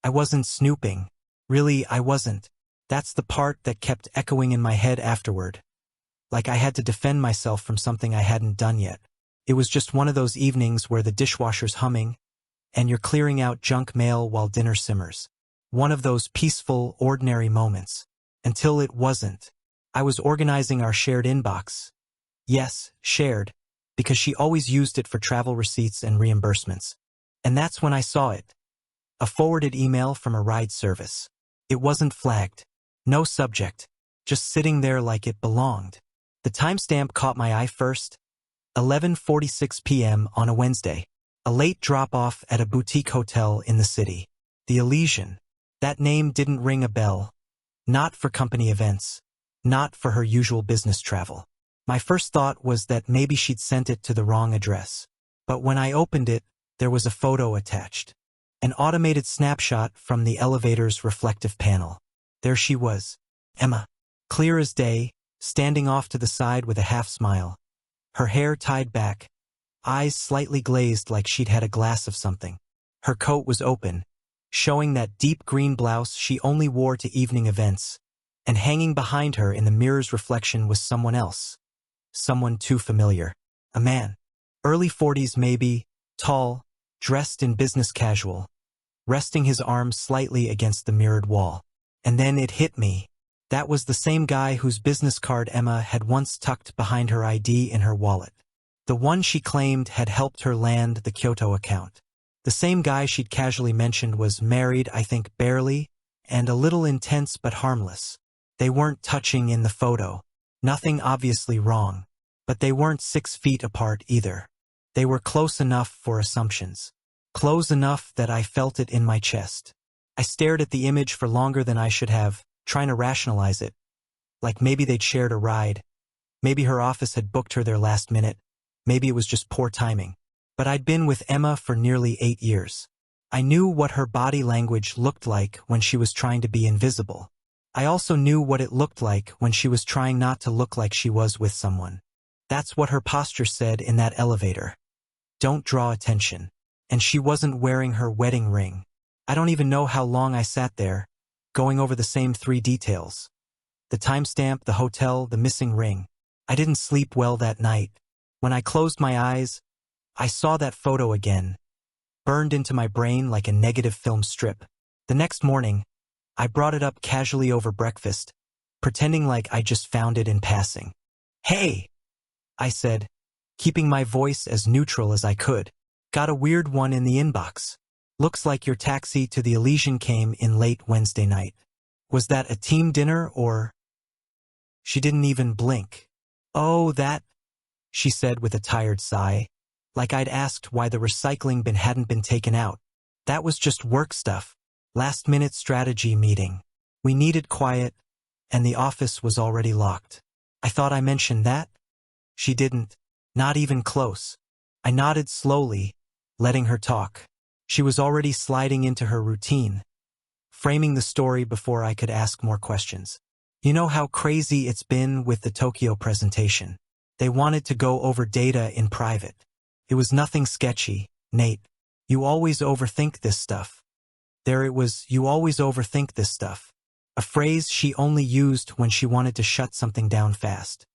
I wasn't snooping. Really, I wasn't. That's the part that kept echoing in my head afterward. Like I had to defend myself from something I hadn't done yet. It was just one of those evenings where the dishwasher's humming, and you're clearing out junk mail while dinner simmers. One of those peaceful, ordinary moments. Until it wasn't. I was organizing our shared inbox. Yes, shared, because she always used it for travel receipts and reimbursements. And that's when I saw it. A forwarded email from a ride service. It wasn't flagged. No subject. Just sitting there like it belonged. The timestamp caught my eye first. 11:46 p.m. on a Wednesday. A late drop-off at a boutique hotel in the city. The Elysian. That name didn't ring a bell. Not for company events. Not for her usual business travel. My first thought was that maybe she'd sent it to the wrong address. But when I opened it, there was a photo attached. An automated snapshot from the elevator's reflective panel. There she was. Emma. Clear as day, standing off to the side with a half smile. Her hair tied back. Eyes slightly glazed like she'd had a glass of something. Her coat was open, showing that deep green blouse she only wore to evening events. And hanging behind her in the mirror's reflection was someone else. Someone too familiar. A man. Early 40s maybe, tall, dressed in business casual, resting his arms slightly against the mirrored wall. And then it hit me. That was the same guy whose business card Emma had once tucked behind her ID in her wallet. The one she claimed had helped her land the Kyoto account. The same guy she'd casually mentioned was married, I think barely, and a little intense but harmless. They weren't touching in the photo. Nothing obviously wrong. But they weren't 6 feet apart either. They were close enough for assumptions. Close enough that I felt it in my chest. I stared at the image for longer than I should have, trying to rationalize it. Like maybe they'd shared a ride. Maybe her office had booked her there last minute. Maybe it was just poor timing. But I'd been with Emma for nearly 8 years. I knew what her body language looked like when she was trying to be invisible. I also knew what it looked like when she was trying not to look like she was with someone. That's what her posture said in that elevator. Don't draw attention. And she wasn't wearing her wedding ring. I don't even know how long I sat there, going over the same 3 details. The timestamp, the hotel, the missing ring. I didn't sleep well that night. When I closed my eyes, I saw that photo again, burned into my brain like a negative film strip. The next morning, I brought it up casually over breakfast, pretending like I just found it in passing. "Hey," I said, keeping my voice as neutral as I could. "Got a weird one in the inbox. Looks like your taxi to the Elysian came in late Wednesday night. Was that a team dinner or—" She didn't even blink. "Oh, that," she said with a tired sigh, like I'd asked why the recycling bin hadn't been taken out. "That was just work stuff. Last-minute strategy meeting. We needed quiet, and the office was already locked. I thought I mentioned that?" She didn't. Not even close. I nodded slowly, letting her talk. She was already sliding into her routine, framing the story before I could ask more questions. "You know how crazy it's been with the Tokyo presentation. They wanted to go over data in private. It was nothing sketchy, Nate. You always overthink this stuff." There it was, "You always overthink this stuff." A phrase she only used when she wanted to shut something down fast.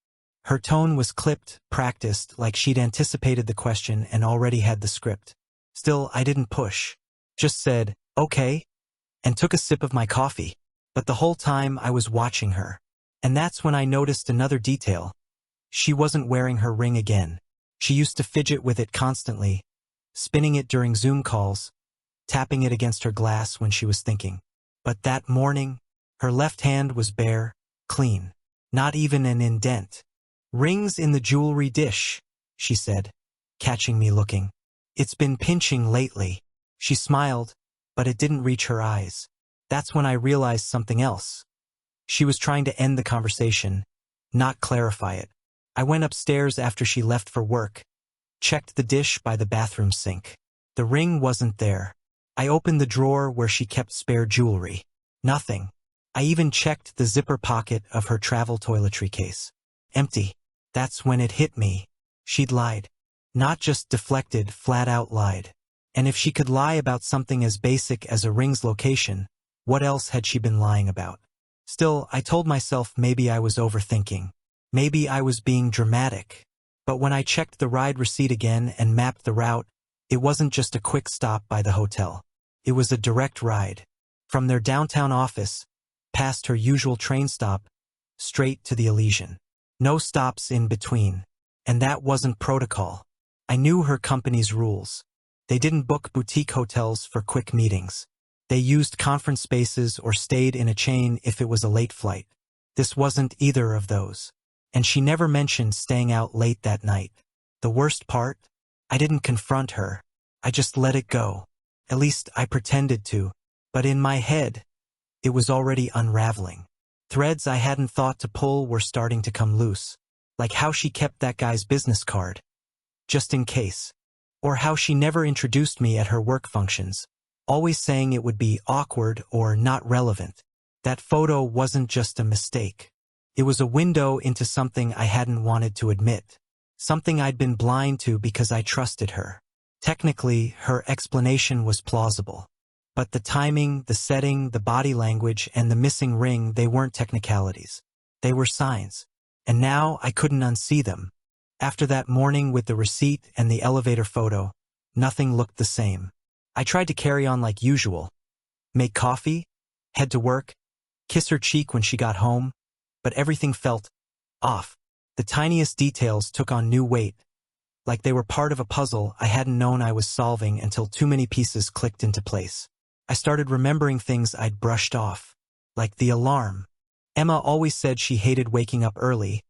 Her tone was clipped, practiced, like she'd anticipated the question and already had the script. Still, I didn't push. Just said, "Okay," and took a sip of my coffee. But the whole time I was watching her. And that's when I noticed another detail. She wasn't wearing her ring again. She used to fidget with it constantly, spinning it during Zoom calls, tapping it against her glass when she was thinking. But that morning, her left hand was bare, clean. Not even an indent. "Rings in the jewelry dish," she said, catching me looking. "It's been pinching lately." She smiled, but it didn't reach her eyes. That's when I realized something else. She was trying to end the conversation, not clarify it. I went upstairs after she left for work, checked the dish by the bathroom sink. The ring wasn't there. I opened the drawer where she kept spare jewelry. Nothing. I even checked the zipper pocket of her travel toiletry case. Empty. That's when it hit me. She'd lied. Not just deflected, flat out lied. And if she could lie about something as basic as a ring's location, what else had she been lying about? Still, I told myself maybe I was overthinking. Maybe I was being dramatic. But when I checked the ride receipt again and mapped the route, it wasn't just a quick stop by the hotel. It was a direct ride. From their downtown office, past her usual train stop, straight to the Elysian. No stops in between. And that wasn't protocol. I knew her company's rules. They didn't book boutique hotels for quick meetings. They used conference spaces or stayed in a chain if it was a late flight. This wasn't either of those. And she never mentioned staying out late that night. The worst part? I didn't confront her. I just let it go. At least I pretended to. But in my head, it was already unraveling. Threads I hadn't thought to pull were starting to come loose. Like how she kept that guy's business card. Just in case. Or how she never introduced me at her work functions, always saying it would be awkward or not relevant. That photo wasn't just a mistake. It was a window into something I hadn't wanted to admit. Something I'd been blind to because I trusted her. Technically, her explanation was plausible. But the timing, the setting, the body language, and the missing ring, they weren't technicalities. They were signs. And now I couldn't unsee them. After that morning with the receipt and the elevator photo, nothing looked the same. I tried to carry on like usual. Make coffee, head to work, kiss her cheek when she got home, but everything felt off. The tiniest details took on new weight, like they were part of a puzzle I hadn't known I was solving until too many pieces clicked into place. I started remembering things I'd brushed off, like the alarm. Emma always said she hated waking up early,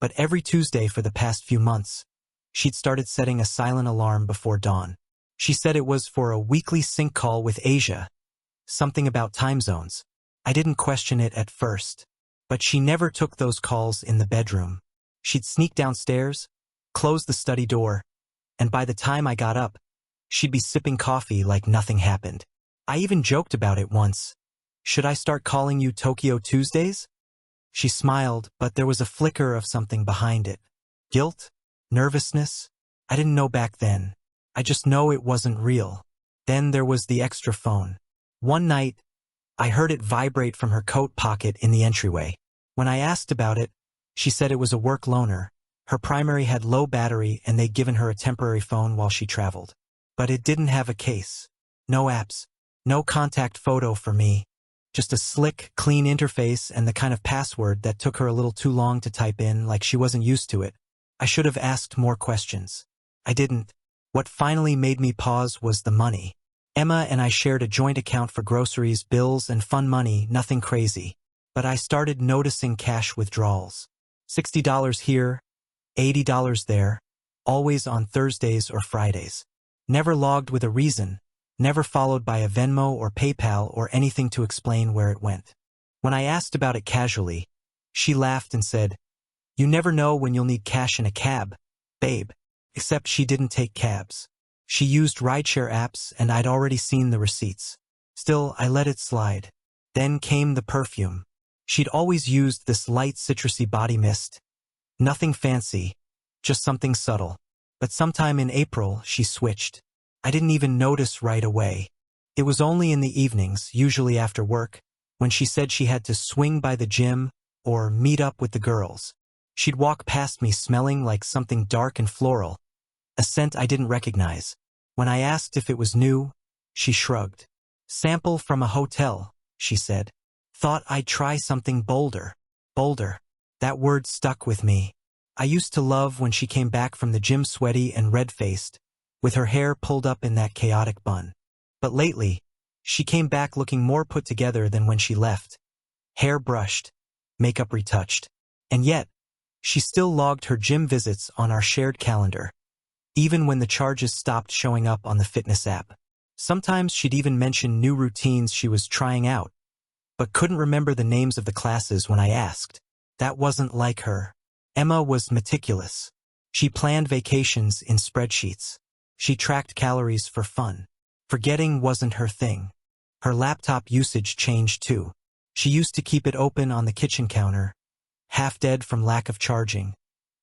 but every Tuesday for the past few months, she'd started setting a silent alarm before dawn. She said it was for a weekly sync call with Asia, something about time zones. I didn't question it at first, but she never took those calls in the bedroom. She'd sneak downstairs, close the study door, and by the time I got up, she'd be sipping coffee like nothing happened. I even joked about it once. Should I start calling you Tokyo Tuesdays? She smiled, but there was a flicker of something behind it. Guilt? Nervousness? I didn't know back then. I just know it wasn't real. Then there was the extra phone. One night, I heard it vibrate from her coat pocket in the entryway. When I asked about it, she said it was a work loaner. Her primary had low battery and they'd given her a temporary phone while she traveled. But it didn't have a case. No apps. No contact photo for me. Just a slick, clean interface and the kind of password that took her a little too long to type in, like she wasn't used to it. I should have asked more questions. I didn't. What finally made me pause was the money. Emma and I shared a joint account for groceries, bills, and fun money, nothing crazy. But I started noticing cash withdrawals. $60 here, $80 there, always on Thursdays or Fridays. Never logged with a reason. Never followed by a Venmo or PayPal or anything to explain where it went. When I asked about it casually, she laughed and said, "You never know when you'll need cash in a cab, babe." Except she didn't take cabs. She used rideshare apps and I'd already seen the receipts. Still, I let it slide. Then came the perfume. She'd always used this light citrusy body mist. Nothing fancy, just something subtle. But sometime in April, she switched. I didn't even notice right away. It was only in the evenings, usually after work, when she said she had to swing by the gym or meet up with the girls. She'd walk past me smelling like something dark and floral, a scent I didn't recognize. When I asked if it was new, she shrugged. "Sample from a hotel," she said. Thought I'd try something bolder. Bolder. That word stuck with me. I used to love when she came back from the gym sweaty and red-faced, with her hair pulled up in that chaotic bun. But lately, she came back looking more put together than when she left. Hair brushed, makeup retouched. And yet, she still logged her gym visits on our shared calendar, even when the charges stopped showing up on the fitness app. Sometimes she'd even mention new routines she was trying out, but couldn't remember the names of the classes when I asked. That wasn't like her. Emma was meticulous. She planned vacations in spreadsheets. She tracked calories for fun. Forgetting wasn't her thing. Her laptop usage changed too. She used to keep it open on the kitchen counter, half dead from lack of charging,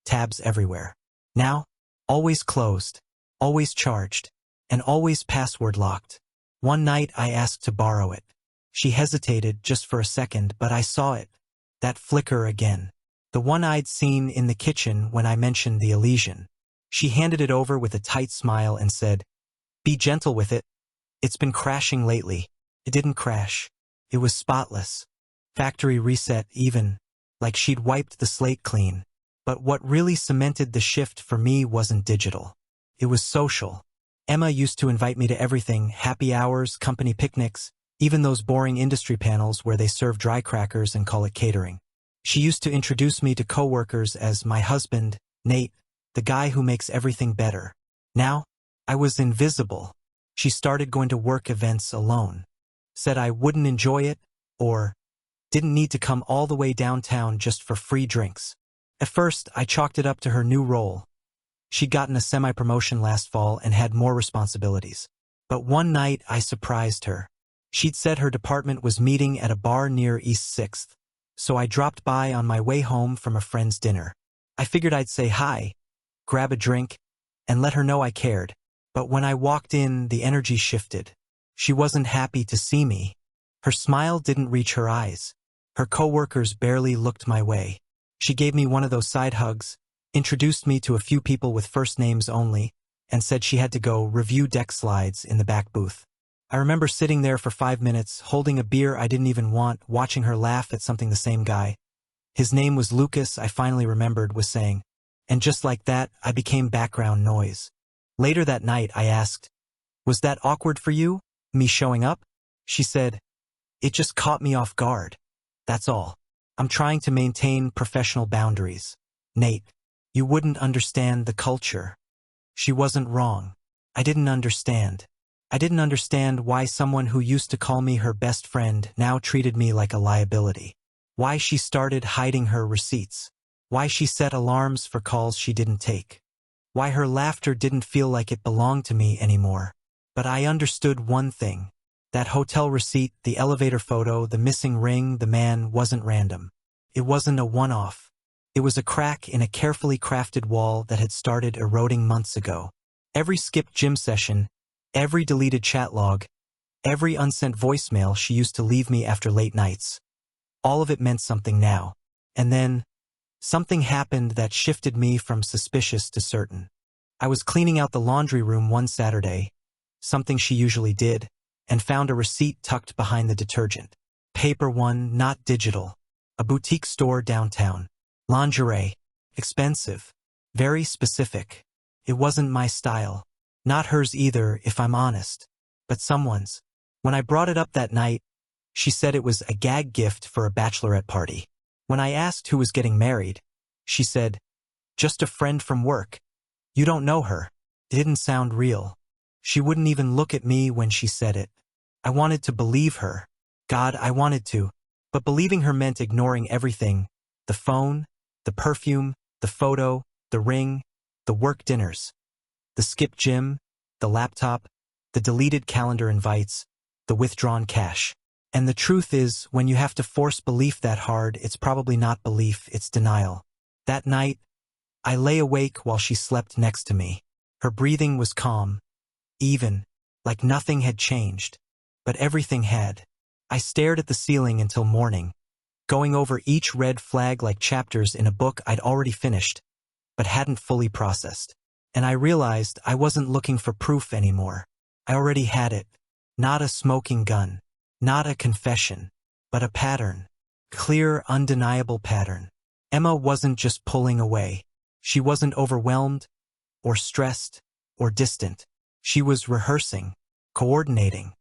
tabs everywhere. Now, always closed, always charged. and always password locked. One night I asked to borrow it. She hesitated just for a second, but I saw it. That flicker again. The one I'd seen in the kitchen when I mentioned the Elysian. She handed it over with a tight smile and said, "Be gentle with it. It's been crashing lately." It didn't crash. It was spotless. Factory reset even, like she'd wiped the slate clean. But what really cemented the shift for me wasn't digital. It was social. Emma used to invite me to everything: happy hours, company picnics, even those boring industry panels where they serve dry crackers and call it catering. She used to introduce me to coworkers as my husband, Nate, the guy who makes everything better. Now, I was invisible. She started going to work events alone. Said I wouldn't enjoy it, or didn't need to come all the way downtown just for free drinks. At first, I chalked it up to her new role. She'd gotten a semi-promotion last fall and had more responsibilities. But one night, I surprised her. She'd said her department was meeting at a bar near East 6th, so I dropped by on my way home from a friend's dinner. I figured I'd say hi, grab a drink, and let her know I cared. But when I walked in, the energy shifted. She wasn't happy to see me. Her smile didn't reach her eyes. Her coworkers barely looked my way. She gave me one of those side hugs, introduced me to a few people with first names only, and said she had to go review deck slides in the back booth. I remember sitting there for 5 minutes, holding a beer I didn't even want, watching her laugh at something the same guy. His name was Lucas, I finally remembered, was saying. And just like that, I became background noise. Later that night, I asked, "Was that awkward for you, me showing up?" She said, "It just caught me off guard. That's all. I'm trying to maintain professional boundaries. Nate, you wouldn't understand the culture." She wasn't wrong. I didn't understand. I didn't understand why someone who used to call me her best friend now treated me like a liability. Why she started hiding her receipts. Why she set alarms for calls she didn't take. Why her laughter didn't feel like it belonged to me anymore. But I understood one thing. That hotel receipt, the elevator photo, the missing ring, the man wasn't random. It wasn't a one-off. It was a crack in a carefully crafted wall that had started eroding months ago. Every skipped gym session, every deleted chat log, every unsent voicemail she used to leave me after late nights. All of it meant something now. And then, something happened that shifted me from suspicious to certain. I was cleaning out the laundry room one Saturday, something she usually did, and found a receipt tucked behind the detergent. Paper one, not digital. A boutique store downtown. Lingerie. Expensive. Very specific. It wasn't my style. Not hers either, if I'm honest. But someone's. When I brought it up that night, she said it was a gag gift for a bachelorette party. When I asked who was getting married, she said, "Just a friend from work. You don't know her." It didn't sound real. She wouldn't even look at me when she said it. I wanted to believe her. God, I wanted to. But believing her meant ignoring everything. The phone, the perfume, the photo, the ring, the work dinners, the skipped gym, the laptop, the deleted calendar invites, the withdrawn cash. And the truth is, when you have to force belief that hard, it's probably not belief, it's denial. That night, I lay awake while she slept next to me. Her breathing was calm, even, like nothing had changed. But everything had. I stared at the ceiling until morning, going over each red flag like chapters in a book I'd already finished, but hadn't fully processed. And I realized I wasn't looking for proof anymore. I already had it. Not a smoking gun. Not a confession. But a pattern. Clear, undeniable pattern. Emma wasn't just pulling away. She wasn't overwhelmed, or stressed, or distant. She was rehearsing, coordinating,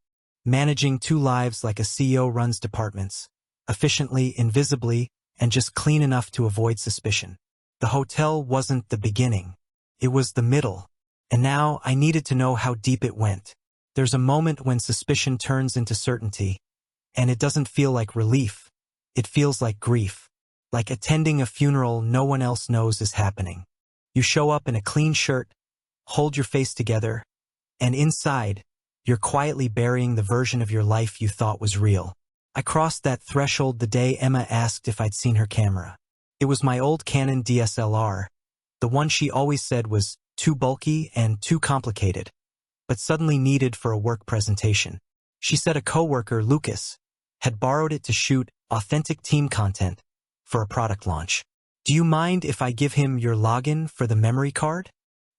managing two lives like a CEO runs departments, efficiently, invisibly, and just clean enough to avoid suspicion. The hotel wasn't the beginning. It was the middle. And now I needed to know how deep it went. There's a moment when suspicion turns into certainty, and it doesn't feel like relief. It feels like grief. Like attending a funeral no one else knows is happening. You show up in a clean shirt, hold your face together, and inside, you're quietly burying the version of your life you thought was real. I crossed that threshold the day Emma asked if I'd seen her camera. It was my old Canon DSLR, the one she always said was too bulky and too complicated. but suddenly needed for a work presentation. She said a coworker, Lucas, had borrowed it to shoot authentic team content for a product launch. "Do you mind if I give him your login for the memory card?"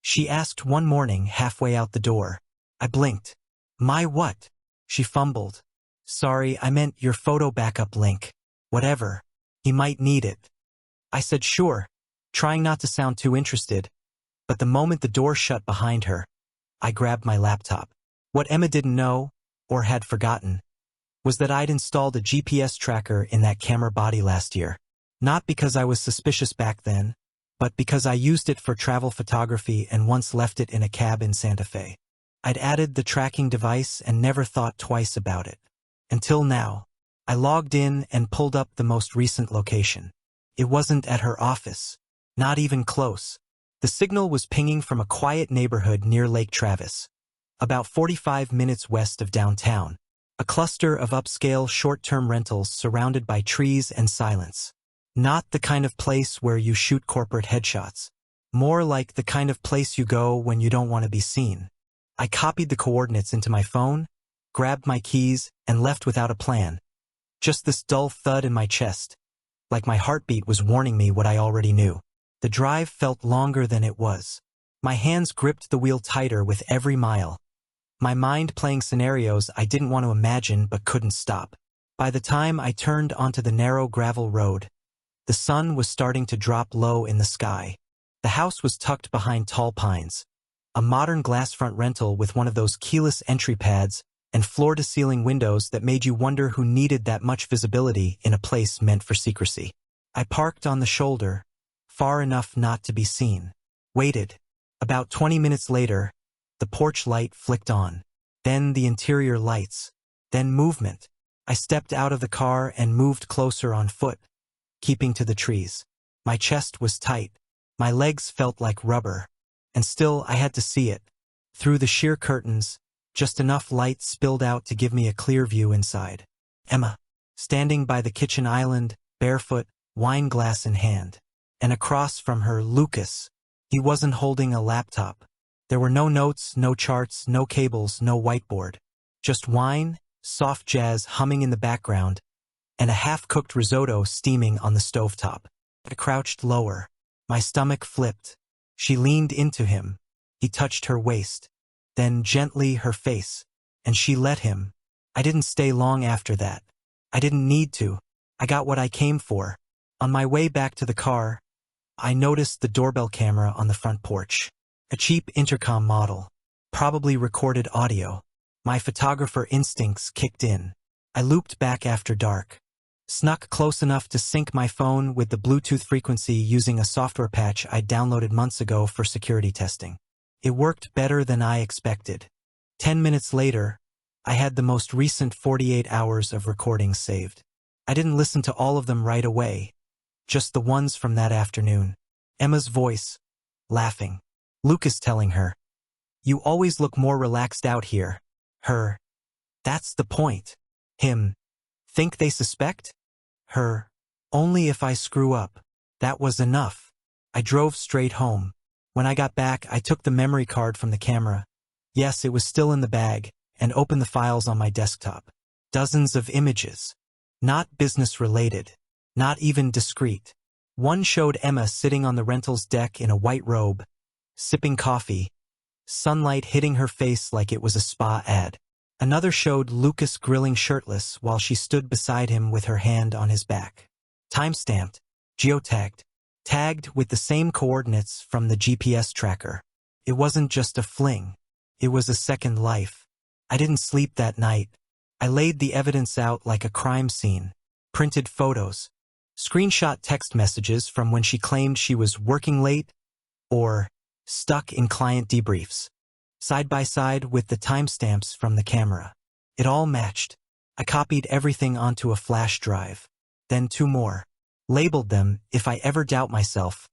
she asked one morning halfway out the door. I blinked. "My what?" she fumbled. "Sorry, I meant your photo backup link. Whatever. He might need it." I said sure, trying not to sound too interested, but the moment the door shut behind her, I grabbed my laptop. What Emma didn't know, or had forgotten, was that I'd installed a GPS tracker in that camera body last year. Not because I was suspicious back then, but because I used it for travel photography and once left it in a cab in Santa Fe. I'd added the tracking device and never thought twice about it. Until now. I logged in and pulled up the most recent location. It wasn't at her office. Not even close. The signal was pinging from a quiet neighborhood near Lake Travis, about 45 minutes west of downtown, a cluster of upscale short-term rentals surrounded by trees and silence. Not the kind of place where you shoot corporate headshots. More like the kind of place you go when you don't want to be seen. I copied the coordinates into my phone, grabbed my keys, and left without a plan. Just this dull thud in my chest, like my heartbeat was warning me what I already knew. The drive felt longer than it was. My hands gripped the wheel tighter with every mile, my mind playing scenarios I didn't want to imagine but couldn't stop. By the time I turned onto the narrow gravel road, the sun was starting to drop low in the sky. The house was tucked behind tall pines, a modern glass-front rental with one of those keyless entry pads and floor-to-ceiling windows that made you wonder who needed that much visibility in a place meant for secrecy. I parked on the shoulder, far enough not to be seen. Waited. About 20 minutes later, the porch light flicked on. Then the interior lights. Then movement. I stepped out of the car and moved closer on foot, keeping to the trees. My chest was tight. My legs felt like rubber. And still I had to see it. Through the sheer curtains, just enough light spilled out to give me a clear view inside. Emma, standing by the kitchen island, barefoot, wine glass in hand. And across from her, Lucas. He wasn't holding a laptop. There were no notes, no charts, no cables, no whiteboard. Just wine, soft jazz humming in the background, and a half-cooked risotto steaming on the stovetop. I crouched lower. My stomach flipped. She leaned into him. He touched her waist, then gently her face, and she let him. I didn't stay long after that. I didn't need to. I got what I came for. On my way back to the car, I noticed the doorbell camera on the front porch. A cheap intercom model. Probably recorded audio. My photographer instincts kicked in. I looped back after dark. Snuck close enough to sync my phone with the Bluetooth frequency using a software patch I'd downloaded months ago for security testing. It worked better than I expected. 10 minutes later, I had the most recent 48 hours of recordings saved. I didn't listen to all of them right away, just the ones from that afternoon. Emma's voice, laughing. Lucas telling her, "You always look more relaxed out here." Her, "That's the point." Him, "Think they suspect?" Her, "Only if I screw up." That was enough. I drove straight home. When I got back, I took the memory card from the camera. Yes, it was still in the bag, and opened the files on my desktop. Dozens of images. Not business-related. Not even discreet. One showed Emma sitting on the rental's deck in a white robe, sipping coffee, sunlight hitting her face like it was a spa ad. Another showed Lucas grilling shirtless while she stood beside him with her hand on his back. Timestamped, geotagged, tagged with the same coordinates from the GPS tracker. It wasn't just a fling. It was a second life. I didn't sleep that night. I laid the evidence out like a crime scene. Printed photos. Screenshot text messages from when she claimed she was working late or stuck in client debriefs. Side by side with the timestamps from the camera. It all matched. I copied everything onto a flash drive. Then 2 more. Labeled them if I ever doubt myself.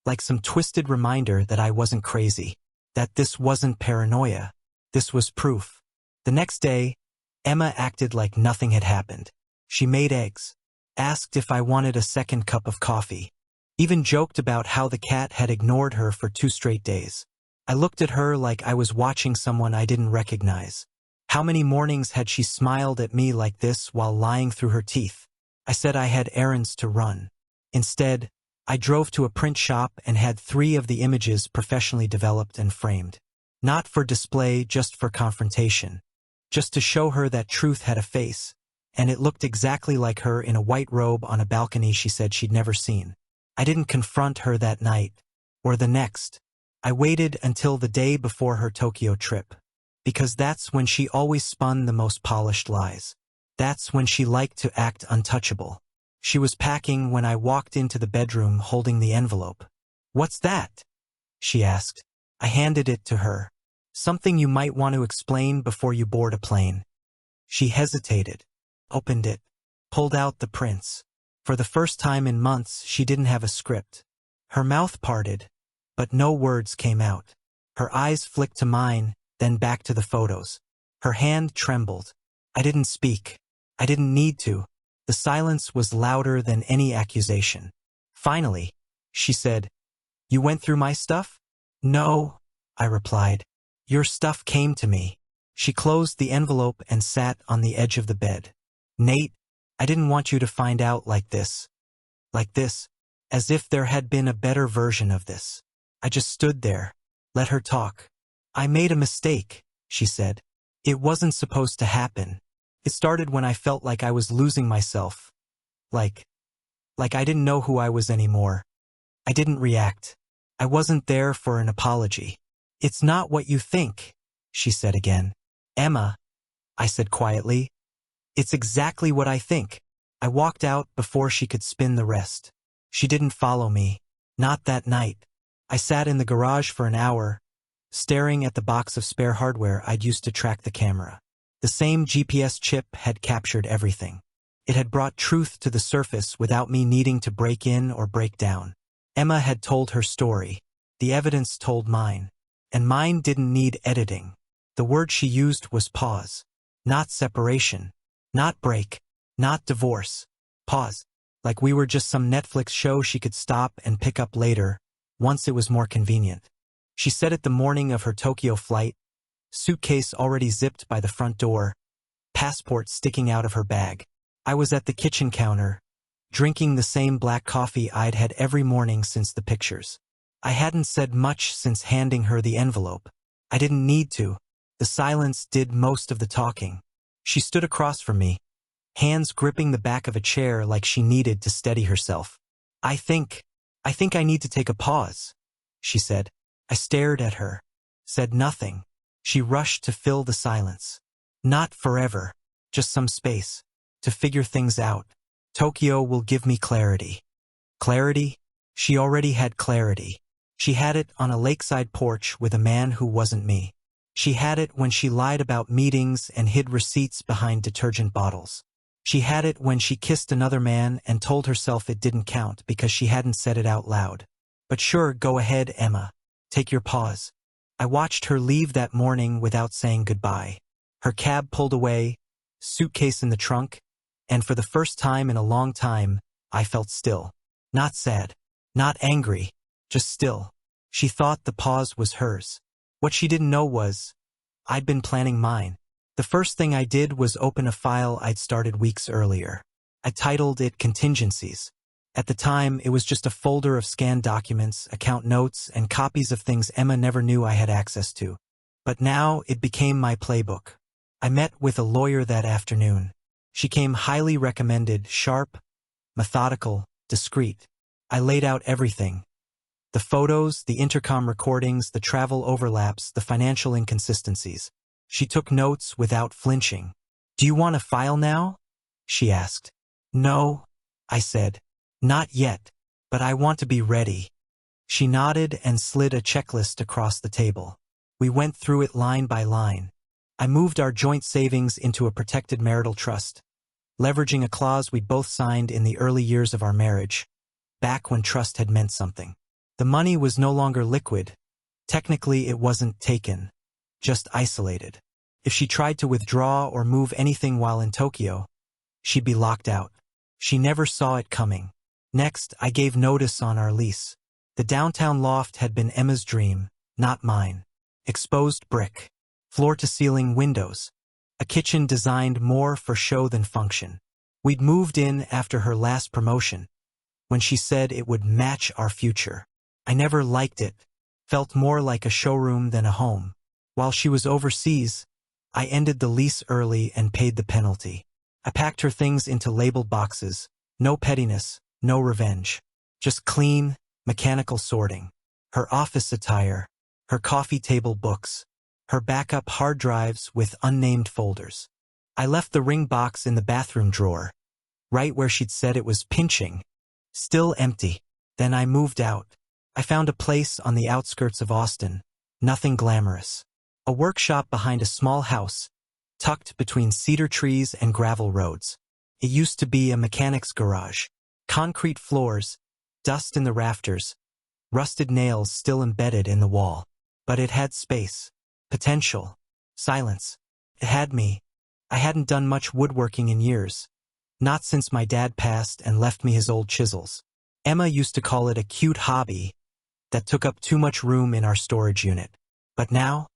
Like some twisted reminder that I wasn't crazy. That this wasn't paranoia. This was proof. The next day, Emma acted like nothing had happened. She made eggs. Asked if I wanted a second cup of coffee. Even joked about how the cat had ignored her for 2 straight days. I looked at her like I was watching someone I didn't recognize. How many mornings had she smiled at me like this while lying through her teeth? I said I had errands to run. Instead, I drove to a print shop and had 3 of the images professionally developed and framed. Not for display, just for confrontation. Just to show her that truth had a face, and it looked exactly like her in a white robe on a balcony she said she'd never seen. I didn't confront her that night, or the next. I waited until the day before her Tokyo trip. Because that's when she always spun the most polished lies. That's when she liked to act untouchable. She was packing when I walked into the bedroom holding the envelope. "What's that?" she asked. I handed it to her. "Something you might want to explain before you board a plane." She hesitated, opened it, pulled out the prints. For the first time in months, she didn't have a script. Her mouth parted, but no words came out. Her eyes flicked to mine, then back to the photos. Her hand trembled. I didn't speak. I didn't need to. The silence was louder than any accusation. Finally, she said, "You went through my stuff?" "No," I replied. "Your stuff came to me." She closed the envelope and sat on the edge of the bed. "Nate, I didn't want you to find out like this. Like this. As if there had been a better version of this." I just stood there. Let her talk. "I made a mistake," she said. "It wasn't supposed to happen. It started when I felt like I was losing myself. Like I didn't know who I was anymore. I didn't react. I wasn't there for an apology." "It's not what you think," she said again. "Emma," I said quietly. "It's exactly what I think." I walked out before she could spin the rest. She didn't follow me. Not that night. I sat in the garage for an hour, staring at the box of spare hardware I'd used to track the camera. The same GPS chip had captured everything. It had brought truth to the surface without me needing to break in or break down. Emma had told her story. The evidence told mine. And mine didn't need editing. The word she used was pause. Not separation. Not break. Not divorce. Pause. Like we were just some Netflix show she could stop and pick up later, once it was more convenient. She said it the morning of her Tokyo flight, suitcase already zipped by the front door, passport sticking out of her bag. I was at the kitchen counter, drinking the same black coffee I'd had every morning since the pictures. I hadn't said much since handing her the envelope. I didn't need to. The silence did most of the talking. She stood across from me, hands gripping the back of a chair like she needed to steady herself. I think I need to take a pause," she said. I stared at her, said nothing. She rushed to fill the silence. "Not forever, just some space, to figure things out. Tokyo will give me clarity." Clarity? She already had clarity. She had it on a lakeside porch with a man who wasn't me. She had it when she lied about meetings and hid receipts behind detergent bottles. She had it when she kissed another man and told herself it didn't count because she hadn't said it out loud. But sure, go ahead, Emma. Take your pause. I watched her leave that morning without saying goodbye. Her cab pulled away, suitcase in the trunk, and for the first time in a long time, I felt still. Not sad, not angry, just still. She thought the pause was hers. What she didn't know was, I'd been planning mine. The first thing I did was open a file I'd started weeks earlier. I titled it Contingencies. At the time, it was just a folder of scanned documents, account notes, and copies of things Emma never knew I had access to. But now it became my playbook. I met with a lawyer that afternoon. She came highly recommended, sharp, methodical, discreet. I laid out everything. The photos, the intercom recordings, the travel overlaps, the financial inconsistencies. She took notes without flinching. "Do you want a file now?" she asked. "No," I said. "Not yet, but I want to be ready." She nodded and slid a checklist across the table. We went through it line by line. I moved our joint savings into a protected marital trust, leveraging a clause we'd both signed in the early years of our marriage, back when trust had meant something. The money was no longer liquid. Technically, it wasn't taken, just isolated. If she tried to withdraw or move anything while in Tokyo, she'd be locked out. She never saw it coming. Next, I gave notice on our lease. The downtown loft had been Emma's dream, not mine. Exposed brick. Floor-to-ceiling windows. A kitchen designed more for show than function. We'd moved in after her last promotion, when she said it would match our future. I never liked it. Felt more like a showroom than a home. While she was overseas, I ended the lease early and paid the penalty. I packed her things into labeled boxes. No pettiness, no revenge. Just clean, mechanical sorting. Her office attire, her coffee table books, her backup hard drives with unnamed folders. I left the ring box in the bathroom drawer, right where she'd said it was pinching, still empty. Then I moved out. I found a place on the outskirts of Austin, nothing glamorous. A workshop behind a small house, tucked between cedar trees and gravel roads. It used to be a mechanic's garage. Concrete floors, dust in the rafters, rusted nails still embedded in the wall. But it had space, potential, silence. It had me. I hadn't done much woodworking in years. Not since my dad passed and left me his old chisels. Emma used to call it a cute hobby that took up too much room in our storage unit. But now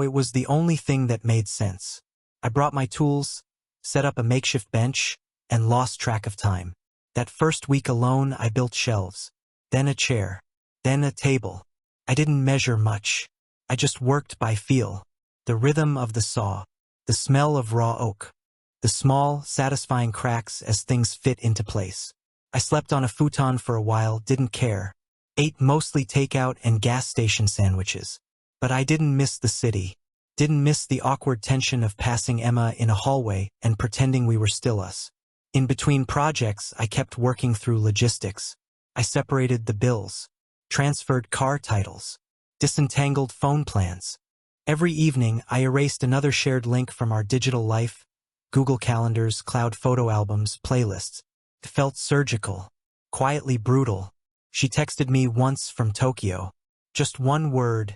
it was the only thing that made sense. I brought my tools, set up a makeshift bench, and lost track of time. That first week alone, I built shelves, then a chair, then a table. I didn't measure much. I just worked by feel. The rhythm of the saw, the smell of raw oak, the small, satisfying cracks as things fit into place. I slept on a futon for a while, didn't care. Ate mostly takeout and gas station sandwiches. But I didn't miss the city. Didn't miss the awkward tension of passing Emma in a hallway and pretending we were still us. In between projects, I kept working through logistics. I separated the bills, transferred car titles, disentangled phone plans. Every evening, I erased another shared link from our digital life, Google Calendars, cloud photo albums, playlists. It felt surgical, quietly brutal. She texted me once from Tokyo. Just one word.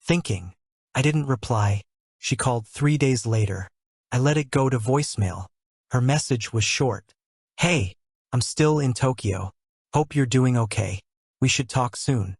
Thinking. I didn't reply. She called 3 days later. I let it go to voicemail. Her message was short. Hey, I'm still in Tokyo. Hope you're doing okay. We should talk soon.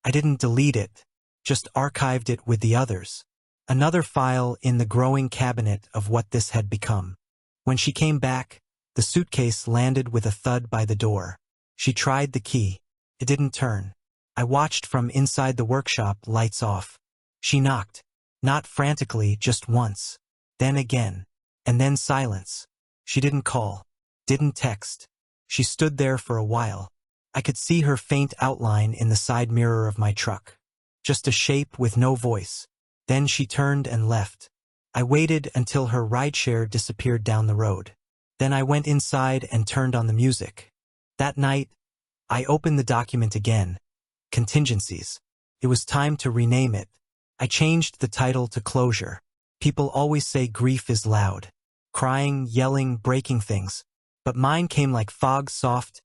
I didn't delete it, just archived it with the others. Another file in the growing cabinet of what this had become. When she came back, the suitcase landed with a thud by the door. She tried the key. It didn't turn. I watched from inside the workshop, lights off. She knocked. Not frantically, just once. Then again. And then silence. She didn't call. Didn't text. She stood there for a while. I could see her faint outline in the side mirror of my truck. Just a shape with no voice. Then she turned and left. I waited until her rideshare disappeared down the road. Then I went inside and turned on the music. That night, I opened the document again. Contingencies. It was time to rename it. I changed the title to Closure. People always say grief is loud. Crying, yelling, breaking things. But mine came like fog, soft,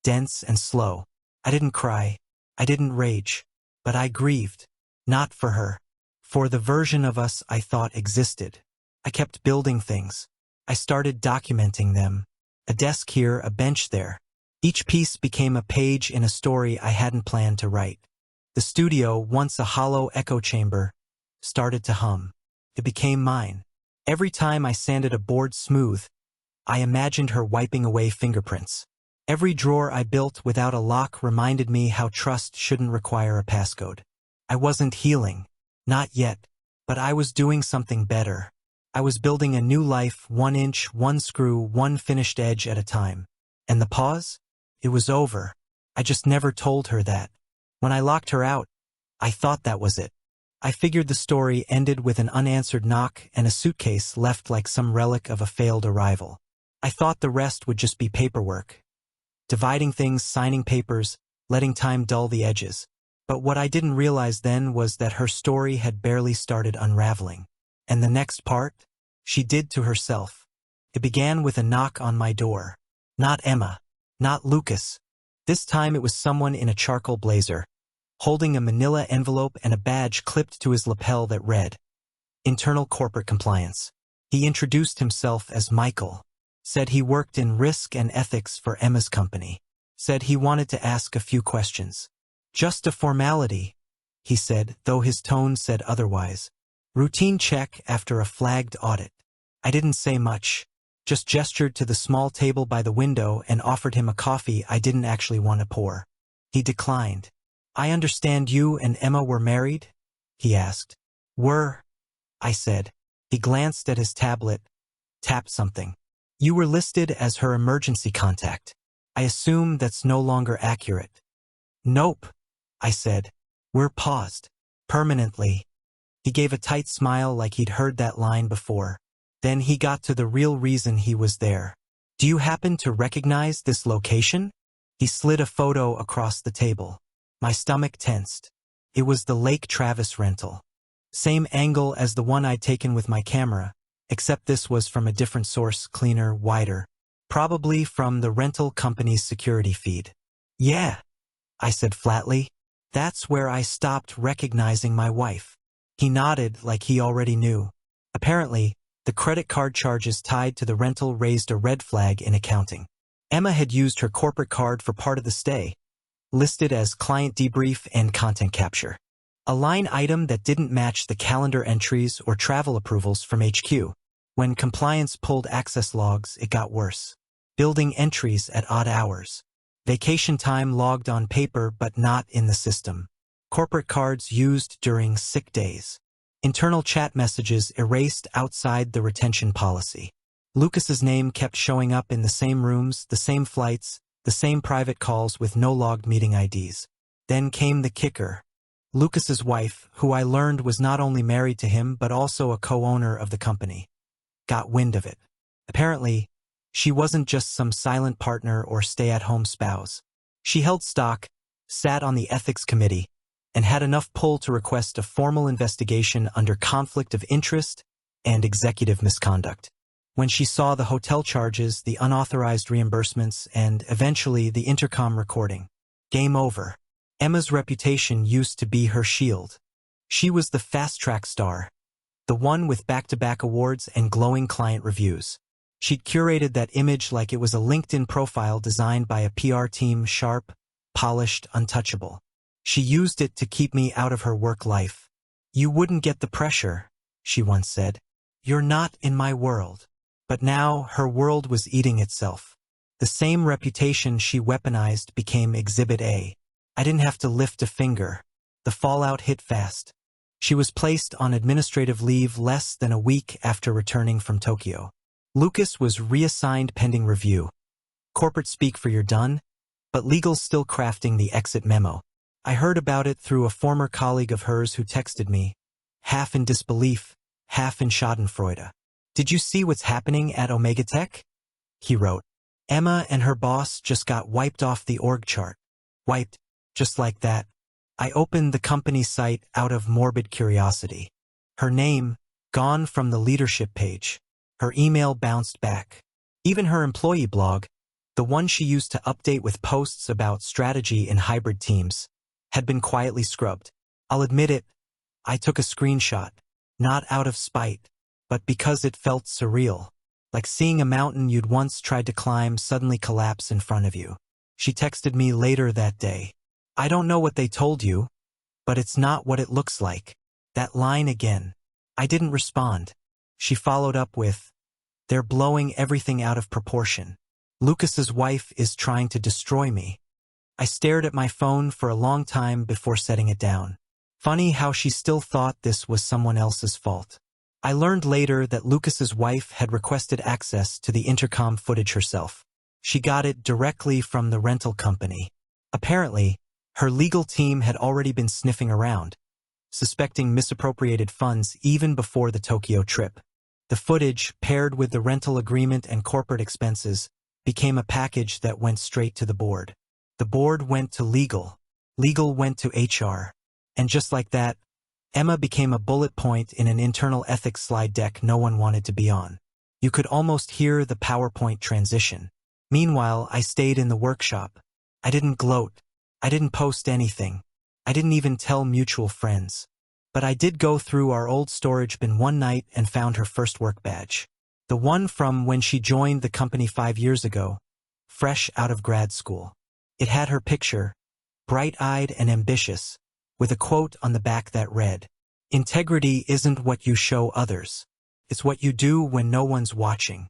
dense, and slow. I didn't cry. I didn't rage. But I grieved. Not for her. For the version of us I thought existed. I kept building things. I started documenting them. A desk here, a bench there. Each piece became a page in a story I hadn't planned to write. The studio, once a hollow echo chamber, started to hum. It became mine. Every time I sanded a board smooth, I imagined her wiping away fingerprints. Every drawer I built without a lock reminded me how trust shouldn't require a passcode. I wasn't healing. Not yet. But I was doing something better. I was building a new life, 1 inch, 1 screw, 1 finished edge at a time. And the pause? It was over. I just never told her that. When I locked her out, I thought that was it. I figured the story ended with an unanswered knock and a suitcase left like some relic of a failed arrival. I thought the rest would just be paperwork. Dividing things, signing papers, letting time dull the edges. But what I didn't realize then was that her story had barely started unraveling. And the next part? She did to herself. It began with a knock on my door. Not Emma. Not Lucas. This time it was someone in a charcoal blazer, holding a manila envelope and a badge clipped to his lapel that read, Internal Corporate Compliance. He introduced himself as Michael. Said he worked in risk and ethics for Emma's company. Said he wanted to ask a few questions. Just a formality. he said, though his tone said otherwise. Routine check after a flagged audit. I didn't say much, just gestured to the small table by the window and offered him a coffee I didn't actually want to pour. He declined. I understand you and Emma were married? He asked. Were, I said. He glanced at his tablet, tapped something. You were listed as her emergency contact. I assume that's no longer accurate. Nope, I said. We're paused. Permanently. He gave a tight smile like he'd heard that line before. Then he got to the real reason he was there. Do you happen to recognize this location? He slid a photo across the table. My stomach tensed. It was the Lake Travis rental. Same angle as the one I'd taken with my camera, except this was from a different source, cleaner, wider. Probably from the rental company's security feed. Yeah, I said flatly. That's where I stopped recognizing my wife. He nodded like he already knew. Apparently, the credit card charges tied to the rental raised a red flag in accounting. Emma had used her corporate card for part of the stay, listed as client debrief and content capture. A line item that didn't match the calendar entries or travel approvals from HQ. When compliance pulled access logs, it got worse. Building entries at odd hours. Vacation time logged on paper but not in the system. Corporate cards used during sick days. Internal chat messages erased outside the retention policy. Lucas's name kept showing up in the same rooms, the same flights, the same private calls with no logged meeting IDs. Then came the kicker. Lucas's wife, who I learned was not only married to him but also a co-owner of the company, got wind of it. Apparently, she wasn't just some silent partner or stay-at-home spouse. She held stock, sat on the ethics committee, and had enough pull to request a formal investigation under conflict of interest and executive misconduct. When she saw the hotel charges, the unauthorized reimbursements, and eventually the intercom recording, game over. Emma's reputation used to be her shield. She was the fast-track star, the one with back-to-back awards and glowing client reviews. She'd curated that image like it was a LinkedIn profile designed by a PR team, sharp, polished, untouchable. She used it to keep me out of her work life. You wouldn't get the pressure, she once said. You're not in my world. But now her world was eating itself. The same reputation she weaponized became Exhibit A. I didn't have to lift a finger. The fallout hit fast. She was placed on administrative leave less than a week after returning from Tokyo. Lucas was reassigned pending review. Corporate speak for you're done, but legal's still crafting the exit memo. I heard about it through a former colleague of hers who texted me, half in disbelief, half in schadenfreude. Did you see what's happening at Omega Tech? He wrote. Emma and her boss just got wiped off the org chart. Wiped, just like that. I opened the company site out of morbid curiosity. Her name, gone from the leadership page. Her email bounced back. Even her employee blog, the one she used to update with posts about strategy in hybrid teams, had been quietly scrubbed. I'll admit it, I took a screenshot, not out of spite, but because it felt surreal, like seeing a mountain you'd once tried to climb suddenly collapse in front of you. She texted me later that day. I don't know what they told you, but it's not what it looks like. That line again. I didn't respond. She followed up with, they're blowing everything out of proportion. Lucas's wife is trying to destroy me. I stared at my phone for a long time before setting it down. Funny how she still thought this was someone else's fault. I learned later that Lucas's wife had requested access to the intercom footage herself. She got it directly from the rental company. Apparently, her legal team had already been sniffing around, suspecting misappropriated funds even before the Tokyo trip. The footage, paired with the rental agreement and corporate expenses, became a package that went straight to the board. The board went to legal. Legal went to HR. And just like that, Emma became a bullet point in an internal ethics slide deck no one wanted to be on. You could almost hear the PowerPoint transition. Meanwhile, I stayed in the workshop. I didn't gloat. I didn't post anything. I didn't even tell mutual friends. But I did go through our old storage bin one night and found her first work badge. The one from when she joined the company 5 years ago, fresh out of grad school. It had her picture, bright-eyed and ambitious, with a quote on the back that read, "Integrity isn't what you show others. It's what you do when no one's watching."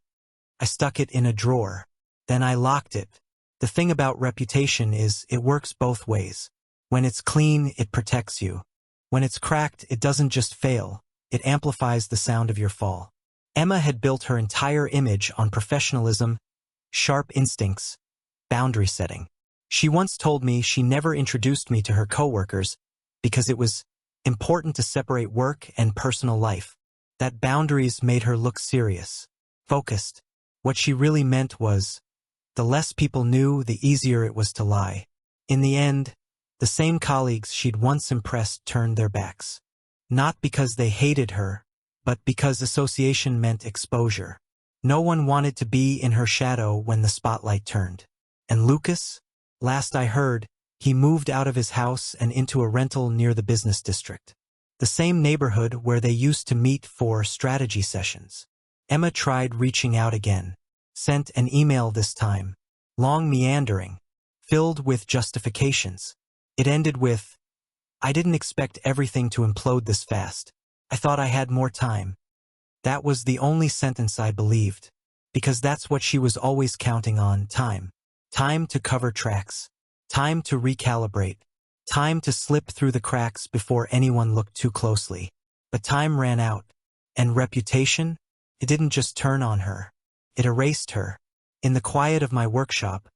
I stuck it in a drawer. Then I locked it. The thing about reputation is it works both ways. When it's clean, it protects you. When it's cracked, it doesn't just fail, it amplifies the sound of your fall. Emma had built her entire image on professionalism, sharp instincts, boundary setting. She once told me she never introduced me to her coworkers because it was important to separate work and personal life. That boundaries made her look serious, focused. What she really meant was, the less people knew, the easier it was to lie. In the end, the same colleagues she'd once impressed turned their backs. Not because they hated her, but because association meant exposure. No one wanted to be in her shadow when the spotlight turned. And Lucas? Last I heard, he moved out of his house and into a rental near the business district. The same neighborhood where they used to meet for strategy sessions. Emma tried reaching out again. Sent an email this time. Long, meandering, filled with justifications. It ended with, "I didn't expect everything to implode this fast. I thought I had more time." That was the only sentence I believed. Because that's what she was always counting on, time. Time to cover tracks. Time to recalibrate. Time to slip through the cracks before anyone looked too closely. But time ran out. And reputation? It didn't just turn on her. It erased her. In the quiet of my workshop,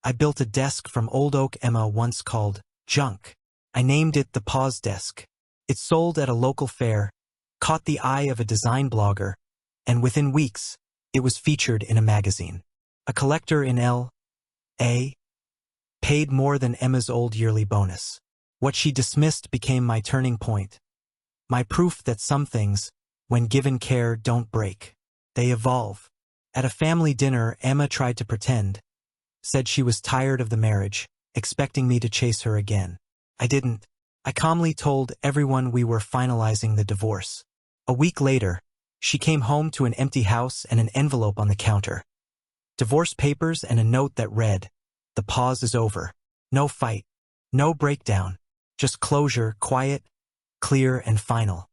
I built a desk from old oak Emma once called junk. I named it the Pause Desk. It sold at a local fair, caught the eye of a design blogger, and within weeks, it was featured in a magazine. A collector in L.A. paid more than Emma's old yearly bonus. What she dismissed became my turning point. My proof that some things, when given care, don't break. They evolve. At a family dinner, Emma tried to pretend, said she was tired of the marriage, expecting me to chase her again. I didn't. I calmly told everyone we were finalizing the divorce. A week later, she came home to an empty house and an envelope on the counter. Divorce papers and a note that read, "The pause is over. No fight. No breakdown. Just closure, quiet, clear, and final."